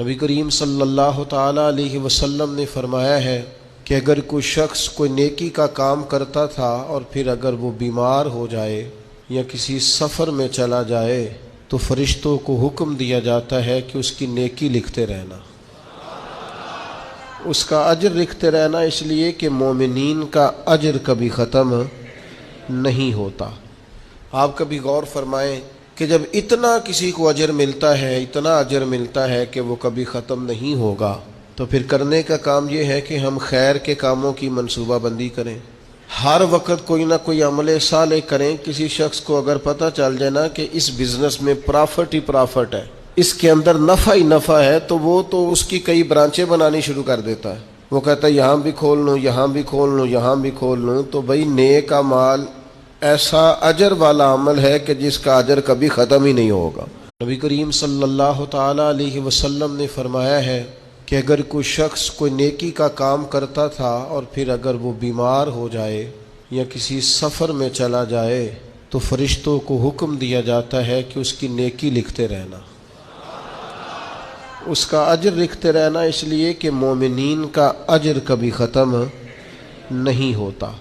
نبی کریم صلی اللہ تعالیٰ علیہ وسلم نے فرمایا ہے کہ اگر کوئی شخص کوئی نیکی کا کام کرتا تھا اور پھر اگر وہ بیمار ہو جائے یا کسی سفر میں چلا جائے تو فرشتوں کو حکم دیا جاتا ہے کہ اس کی نیکی لکھتے رہنا، اس کا اجر لکھتے رہنا، اس لیے کہ مومنین کا اجر کبھی ختم نہیں ہوتا۔ آپ کبھی غور فرمائیں کہ جب اتنا کسی کو اجر ملتا ہے، اتنا اجر ملتا ہے کہ وہ کبھی ختم نہیں ہوگا، تو پھر کرنے کا کام یہ ہے کہ ہم خیر کے کاموں کی منصوبہ بندی کریں، ہر وقت کوئی نہ کوئی عمل صالح کریں۔ کسی شخص کو اگر پتہ چل جائے نا کہ اس بزنس میں پرافٹ ہی پرافٹ ہے، اس کے اندر نفع ہی نفع ہے، تو وہ تو اس کی کئی برانچیں بنانی شروع کر دیتا ہے۔ وہ کہتا ہے یہاں بھی کھول لوں، یہاں بھی کھول لوں، یہاں بھی کھول لوں۔ تو بھائی نیک اعمال ایسا اجر والا عمل ہے کہ جس کا اجر کبھی ختم ہی نہیں ہوگا۔ نبی کریم صلی اللہ تعالیٰ علیہ وسلم نے فرمایا ہے کہ اگر کوئی شخص کوئی نیکی کا کام کرتا تھا اور پھر اگر وہ بیمار ہو جائے یا کسی سفر میں چلا جائے تو فرشتوں کو حکم دیا جاتا ہے کہ اس کی نیکی لکھتے رہنا، اس کا اجر لکھتے رہنا، اس لیے کہ مومنین کا اجر کبھی ختم نہیں ہوتا۔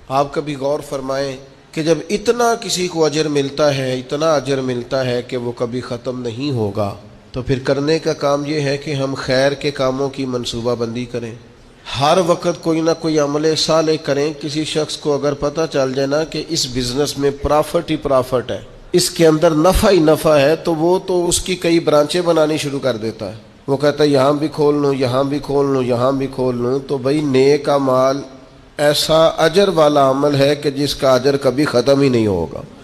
آپ کبھی غور فرمائیں کہ جب اتنا کسی کو اجر ملتا ہے، اتنا اجر ملتا ہے کہ وہ کبھی ختم نہیں ہوگا، تو پھر کرنے کا کام یہ ہے کہ ہم خیر کے کاموں کی منصوبہ بندی کریں، ہر وقت کوئی نہ کوئی عمل صالح کریں۔ کسی شخص کو اگر پتہ چل جائے نا کہ اس بزنس میں پرافٹ ہی پرافٹ ہے، اس کے اندر نفع ہی نفع ہے، تو وہ تو اس کی کئی برانچیں بنانی شروع کر دیتا ہے۔ وہ کہتا ہے یہاں بھی کھول لوں، یہاں بھی کھول لوں، یہاں بھی کھول لوں۔ تو بھائی نیک اعمال ایسا اجر والا عمل ہے کہ جس کا اجر کبھی ختم ہی نہیں ہوگا۔